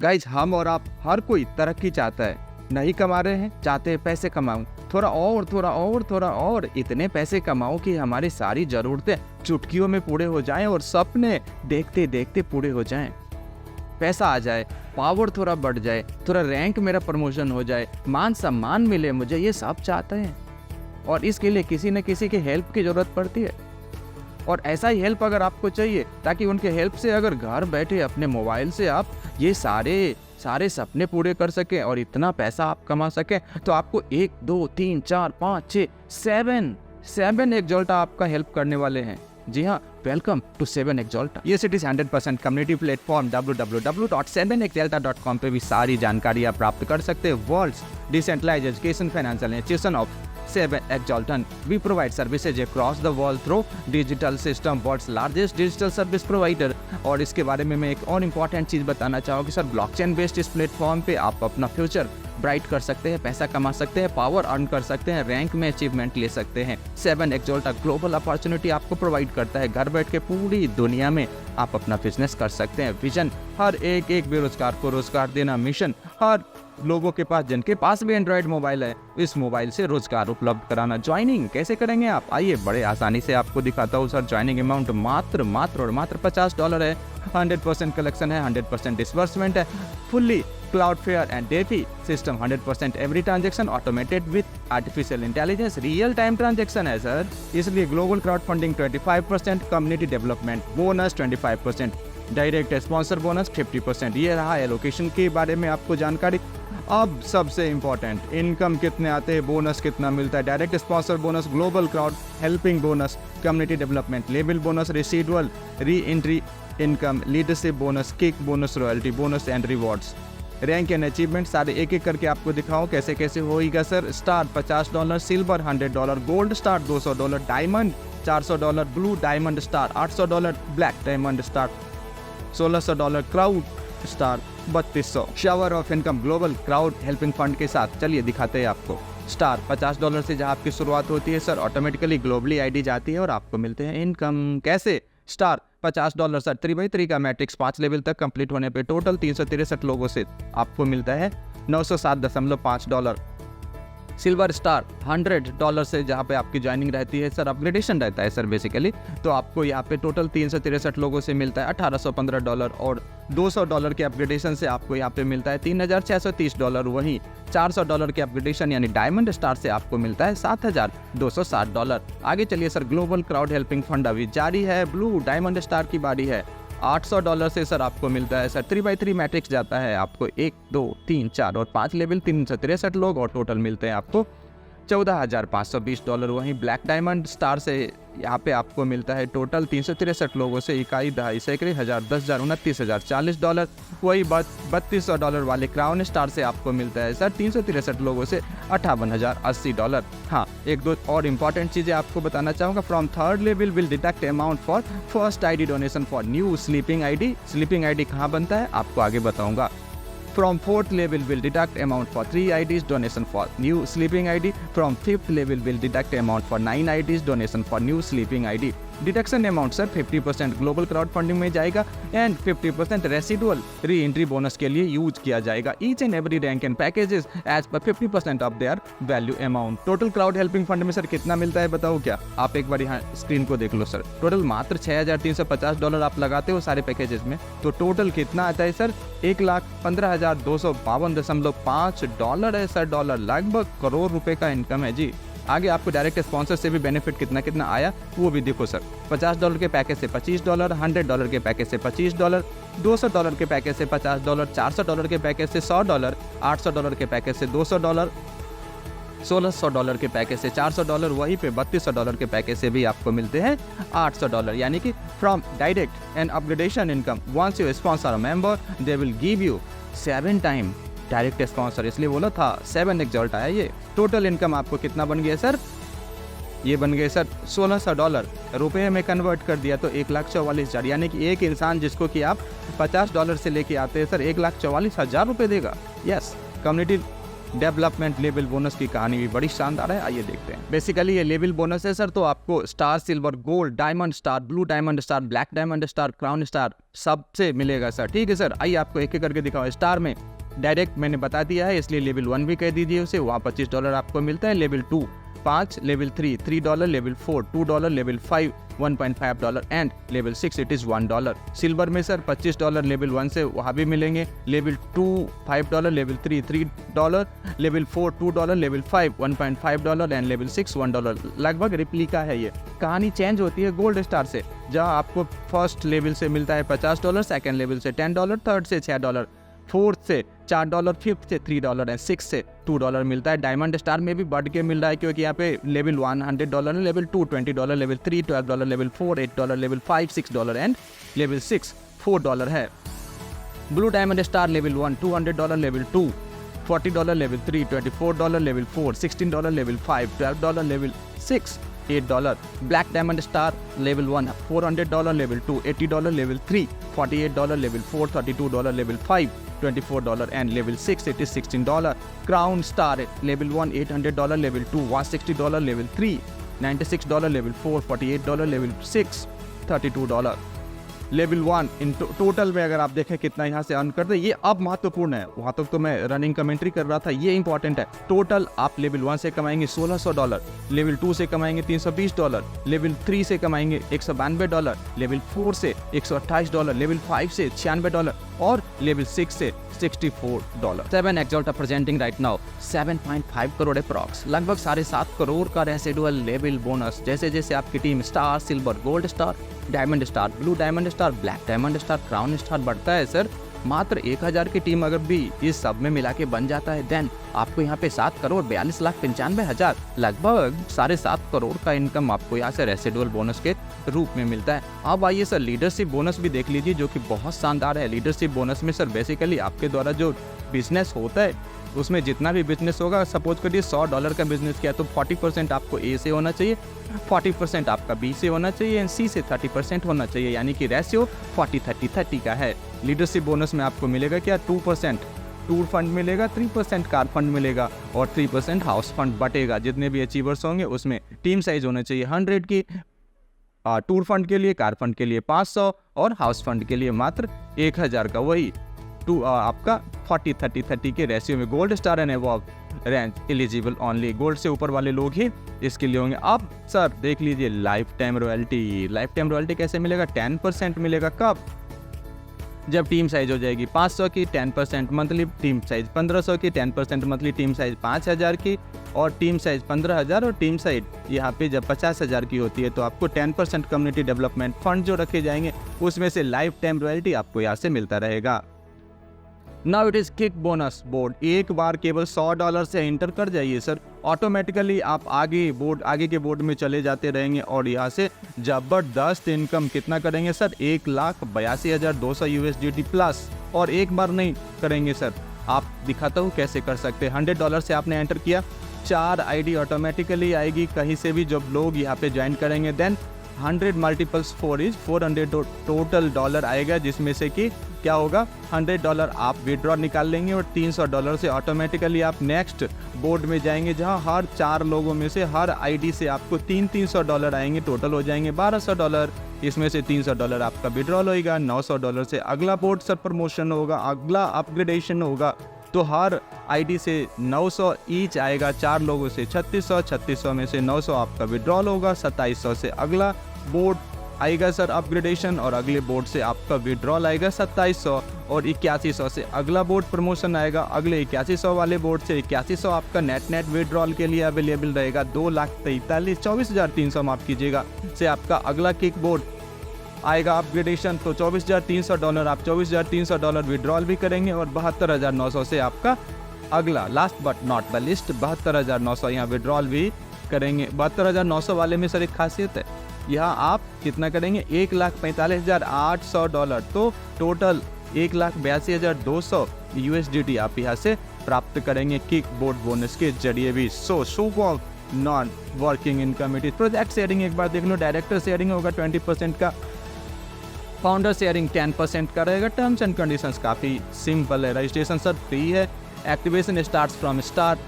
Guys हम और आप हर कोई तरक्की चाहता है, नहीं कमा रहे हैं, चाहते हैं पैसे कमाऊं, थोड़ा और थोड़ा और थोड़ा और, इतने पैसे कमाऊं कि हमारी सारी जरूरतें चुटकियों में पूरे हो जाएं और सपने देखते देखते पूरे हो जाएं। पैसा आ जाए, पावर थोड़ा बढ़ जाए, थोड़ा रैंक मेरा प्रमोशन हो जाए, मान सम्मान मिले मुझे, ये सब चाहते हैं। और इसके लिए किसी न किसी की हेल्प की जरूरत पड़ती है। और ऐसा ही हेल्प अगर आपको चाहिए ताकि उनके हेल्प से अगर घर बैठे अपने मोबाइल से आप ये सारे सपने पूरे कर सकें और इतना पैसा आप कमा सकें, तो आपको 1 2 3 4 5 6 7 एक्जॉल्टा आपका हेल्प करने वाले हैं। जी हाँ, वेलकम टू 7 एक्जॉल्टा। ये सिटी 100% कम्युनिटी प्लेटफॉर्म www.7exalta.com पे भी सारी जानकारी आप प्राप्त कर सकते हैं। World's decentralised education financial institution of 7 Exalta. We provide services across the world through digital system, world's largest digital service provider. और इसके बारे में मैं एक और इम्पॉर्टेंट चीज़ बताना चाहूँगा कि सर ब्लॉकचेन बेस्ड इस प्लेटफॉर्म पे आप अपना फ्यूचर ब्राइट कर सकते हैं, पैसा कमा सकते हैं, पावर अर्न कर सकते हैं, रैंक में अचीवमेंट ले सकते हैं। 7 Exalta ग्लोबल अपॉर्चुनिटी आपको प्रोवाइड करता है। घर बैठ के पूरी दुनिया में आप अपना बिजनेस कर सकते हैं। विजन हर एक बेरोजगार को रोजगार देना, मिशन हर लोगों के पास जिनके पास भी एंड्रॉयड मोबाइल है, इस मोबाइल से रोजगार उपलब्ध कराना। ज्वाइनिंग कैसे करेंगे आप, आइए बड़े आसानी से आपको दिखाता हूँ सर। ज्वाइनिंग अमाउंट मात्र $50 है। 100% कलेक्शन है, 100% डिसबर्समेंट है, fully cloud fair and DeFi system, 100% every transaction automated with artificial intelligence, real time transaction है सर। इसलिए global crowd funding 25%, community development bonus 25%, direct sponsor bonus 50%। ये रहा एलोकेशन के बारे में आपको जानकारी। अब सबसे इम्पोर्टेंट, इनकम कितने आते हैं, बोनस कितना मिलता है, direct sponsor bonus, global crowd helping bonus, community development, label bonus, residual, re entry income, leadership bonus, kick bonus, royalty bonus and rewards, rank and achievement सारे एक एक करके आपको दिखाओ कैसे कैसे होएगा sir. Star $50, silver $100, gold star $200, diamond $400, blue diamond star $800, black diamond star $1600, crowd star 3200। Shower of income global crowd helping fund के साथ चलिए दिखाते हैं आपको। स्टार $50 से जहाँ आपकी शुरुआत होती है सर, ऑटोमेटिकली ग्लोबली आईडी जाती है और आपको मिलते हैं इनकम। कैसे? स्टार $50 सर 3x3 का मैट्रिक्स 5 लेवल तक कंप्लीट होने पे टोटल 363 लोगों से आपको मिलता है $907.5। सिल्वर स्टार $100 से जहाँ पे आपकी ज्वाइनिंग रहती है सर, अपग्रेडेशन रहता है सर बेसिकली, तो आपको यहाँ पे टोटल 363 लोगों से मिलता है $1815 और $200 के अपग्रेडेशन से आपको यहाँ पे मिलता है $3630। वहीं $400 के अपग्रेडेशन यानी डायमंड स्टार से आपको मिलता है $7260। आगे चलिए sir, global crowd helping fund अभी जारी है। ब्लू डायमंड स्टार की बारी है। $800 से सर आपको मिलता है सर 3x3 मैट्रिक्स जाता है आपको 1 2 3 4 और 5 लेवल 363 लोग और टोटल मिलते हैं आपको $14,520। वहीं ब्लैक डायमंड स्टार से यहाँ पे आपको मिलता है टोटल 363 लोगों से 1 2 सैकड़े 1000 10,000 29,000 $40। वही $3200 वाले क्राउन स्टार से आपको मिलता है सर 363 लोगों से $58,080। हाँ, एक दो और इम्पॉर्टेंट चीज़ें आपको बताना चाहूँगा। From third level will deduct amount for first ID donation for new sleeping ID। Sleeping ID कहाँ बनता है आपको आगे बताऊँगा। From 4th level will deduct amount for 3 IDs donation for new sleeping ID. From 5th level will deduct amount for 9 IDs donation for new sleeping ID. Deduction amount sir 50% global crowd funding में जाएगा and 50% residual re entry bonus के लिए use किया जाएगा। Each and every rank and packages as per 50% of their value amount. Total crowd helping fund में sir कितना मिलता है बताओ क्या? आप एक बार यहाँ स्क्रीन को देख लो सर। टोटल मात्र $6,350 आप लगाते हो सारे पैकेजेस में, तो टोटल कितना आता है सर? $1,15,252.5 है सर डॉलर, लगभग करोड़ रुपए का इनकम है जी। आगे आपको डायरेक्ट स्पॉन्सर से भी बेनिफिट कितना कितना आया वो भी देखो सर। $50 के पैकेज से $25, $100 के पैकेज से $25, $200 के पैकेज से $50, $400 के पैकेज से $100, $800 के पैकेज से $200, $1,600 के पैकेज से $400, वहीं पे $3200 के पैकेज से भी आपको मिलते हैं $800। यानी कि from direct and upgradation income once you sponsor a member they will give you 7 time direct sponsor, इसलिए बोला था 7 Exalta है ये। टोटल इनकम आपको कितना बन गया सर? ये बन गए सर $1,600, रुपये में कन्वर्ट कर दिया तो 1,44,000। यानी कि एक इंसान जिसको कि आप $50 से लेके आते हैं सर 1,44,000 रुपये देगा। Yes, community development level bonus की कहानी भी बड़ी शानदार है, आइए देखते हैं। बेसिकली ये लेवल बोनस है सर, तो आपको star, silver, gold, diamond star, blue diamond star, black diamond star, crown star सबसे मिलेगा सर। ठीक है सर, आइए आपको एक एक करके दिखाओ। स्टार में डायरेक्ट मैंने बता दिया है, इसलिए लेवल 1 भी कह दीजिए उसे, वहाँ $25 आपको मिलता है। Level 2 5, level 3 $3, level 4 $2, level 5 $1.5 and level 6 it is $1। Silver में सर $25 लेवल 1 से वहाँ भी मिलेंगे, level 2 $5, level 3 $3, level 4 $2, level 5 $1.5 and level 6 $1। लगभग रिप्लिका है ये। कहानी चेंज होती है गोल्ड स्टार से, जहाँ आपको फर्स्ट लेवल से मिलता है $50, सेकेंड लेवल से $10, थर्ड से $6, फोर्थ से $4, फिफ्थ से $3 एंड सिक्स से $2 मिलता है। डायमंड स्टार में भी बढ़ के मिल रहा है, क्योंकि यहाँ पे लेवल 1 $100 है, level 2 $20, level 3 $12, level 4 $8, level 5 $6 and level 6 $4 है। Blue diamond star level 1 $200, level 2 $40, level 3 $24, level 4 $16, level 5 $12, level 6 $8। Black diamond star level 1 $400, level 2 $80, level 3 $48, level 4 $32, level 5 $24 and level 6 it is $16। Crown star level 1 $800, level 2 $160, level 3 $96, level 4 $48, level 6 $32। Level 1 in total में अगर आप देखें कितना यहाँ से earn करते हैं, ये अब महत्वपूर्ण है, वहाँ तक तो मैं रनिंग कमेंट्री कर रहा था, ये इंपॉर्टेंट है। टोटल आप लेवल 1 से कमाएंगे $1600, लेवल 2 से कमाएंगे $320, लेवल 3 से कमाएंगे $192, लेवल 4 से $128, लेवल 5 से $96 और लेवल 6 से $64। 7 Exalta are presenting right now 7.5 crore approx, लगभग 7.5 करोड़ का रेसिडुअल लेवल बोनस। जैसे जैसे आपकी team star, silver, gold star, diamond star, blue diamond star, black diamond star, crown star बढ़ता है सर, मात्र 1000 की टीम अगर भी इस सब में मिला के बन जाता है, देन आपको यहाँ पे 7,42,95,000 लगभग 7.5 करोड़ का इनकम आपको यहाँ से रेसिडुअल बोनस के रूप में मिलता है। अब आइए सर लीडरशिप बोनस भी देख लीजिए, जो कि बहुत शानदार है। लीडरशिप बोनस में सर बेसिकली आपके द्वारा जो बिजनेस होता है, उसमें जितना भी बिजनेस होगा, सपोज करिए $100 का बिजनेस किया तो 40% आपको ए से होना चाहिए, 40% आपका बी से होना चाहिए एंड सी से 30% होना चाहिए, यानी कि रेशियो 40-30-30 का है। लीडरशिप बोनस में आपको मिलेगा क्या, 2% टूर फंड मिलेगा, 3% कार फंड मिलेगा और 3% हाउस फंड बटेगा। जितने भी अचीवर्स होंगे उसमें टीम साइज होना चाहिए 100 की, टूर फंड के लिए, कार फंड के लिए 500 और हाउस फंड के लिए मात्र 1000 का। वही आपका 40-30-30 के रेशियो में। Gold star and above range eligible only, gold से ऊपर वाले लोग ही इसके लिए होंगे। अब सर देख लीजिए life time royalty. Life time royalty कैसे मिलेगा, 10% मिलेगा। कब, जब टीम साइज हो जाएगी 500 की, 10% मंथली, टीम साइज 1500 की, 10% मंथली, टीम साइज 5000 की और टीम साइज 15000 और टीम साइज यहाँ पे जब 50000 की होती है तो आपको 10% कम्युनिटी डेवलपमेंट फंड जो रखे जाएंगे उसमें से लाइफ टाइम रॉयल्टी आपको यहाँ से मिलता रहेगा। Now it is kick bonus board. एक बार केवल $100 से एंटर कर जाइए सर, ऑटोमेटिकली आप आगे के बोर्ड में चले जाते रहेंगे और यहाँ से जबरदस्त इनकम कितना करेंगे सर, 1,82,200 USDT प्लस। और एक बार नहीं करेंगे सर, आप दिखाता हूँ कैसे कर सकते हैं। $100 से आपने एंटर किया, 4 ID ऑटोमेटिकली आएगी कहीं से भी जब लोग यहाँ पे ज्वाइन करेंगे, then 100 multiples 4 is 400 total dollar आएगा, जिसमें से कि क्या होगा, $100 आप विड्रॉ निकाल लेंगे और $300 से ऑटोमेटिकली आप नेक्स्ट बोर्ड में जाएंगे, जहां हर 4 लोगों में से हर आईडी से आपको $300 आएंगे, टोटल हो जाएंगे $1200। इसमें से $300 आपका विड्रॉल होगा, $900 से अगला बोर्ड सर प्रमोशन होगा, अगला अपग्रेडेशन होगा, तो हर आईडी से 900 ईच आएगा, 4 लोगों से 3600, 3600 में से 900 आपका विड्रॉल होगा, 2700 से अगला बोर्ड आएगा सर अपग्रेडेशन और अगले बोर्ड से आपका विड्रॉल आएगा 2700 और 8100 से अगला बोर्ड प्रमोशन आएगा, अगले 8100 वाले बोर्ड से 8100 आपका नेट विड्रॉल के लिए अवेलेबल रहेगा। 2,43,24,300 माफ कीजिएगा से आपका अगला किक बोर्ड आएगा अपग्रेडेशन, तो $24,300 आप $24,300 विड्रॉल भी करेंगे और 72,900 से आपका अगला last but not the list 72,900 यहाँ विड्रॉल भी करेंगे। 72,900 वाले में सर एक खासियत है, यहाँ आप कितना करेंगे, $1,45,800, तो टोटल 1,82,200 USDT आप यहाँ से प्राप्त करेंगे किक बोर्ड बोनस के जरिए भी। So non working income it is. Project sharing एक बार देख लो, डायरेक्टर शेयरिंग होगा 20% का, फाउंडर शेयरिंग 10% का रहेगा। टर्म्स एंड कंडीशंस काफ़ी सिंपल है, रजिस्ट्रेशन सर फ्री है, Activation starts from start.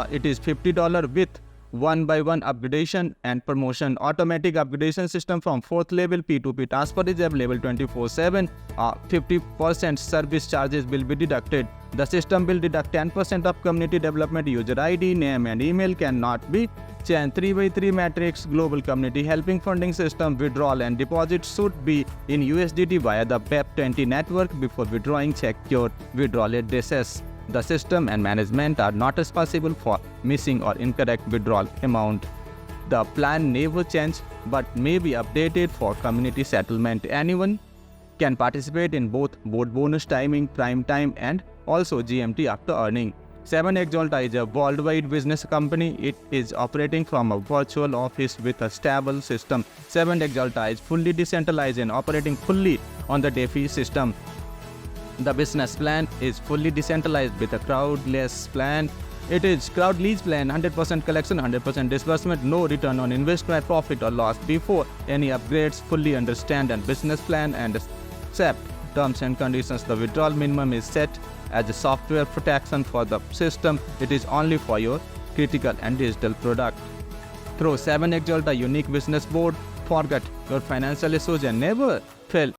It is $50 with one-by-one upgradation and promotion. Automatic upgradation system from 4th level. P2P transfer is available 24/7. 50% service charges will be deducted. The system will deduct 10% of community development. User ID, name and email cannot be changed. 3x3 matrix global community helping funding system. Withdrawal and deposit should be in USDT via the BEP20 network. Before withdrawing, check your withdrawal addresses. The system and management are not responsible for missing or incorrect withdrawal amount. The plan never changes but may be updated for community settlement. Anyone can participate in both bonus timing, prime time and also GMT after earning. 7xAlta is a worldwide business company. It is operating from a virtual office with a stable system. 7xAlta is fully decentralized and operating fully on the DeFi system. The business plan is fully decentralized with a crowdless plan. It is crowd lease plan, 100% collection, 100% disbursement, no return on investment, profit or loss before any upgrades. Fully understand and business plan and accept terms and conditions. The withdrawal minimum is set as a software protection for the system. It is only for your critical and digital product. Through 7xAlta unique business board, forget your financial issues and never fail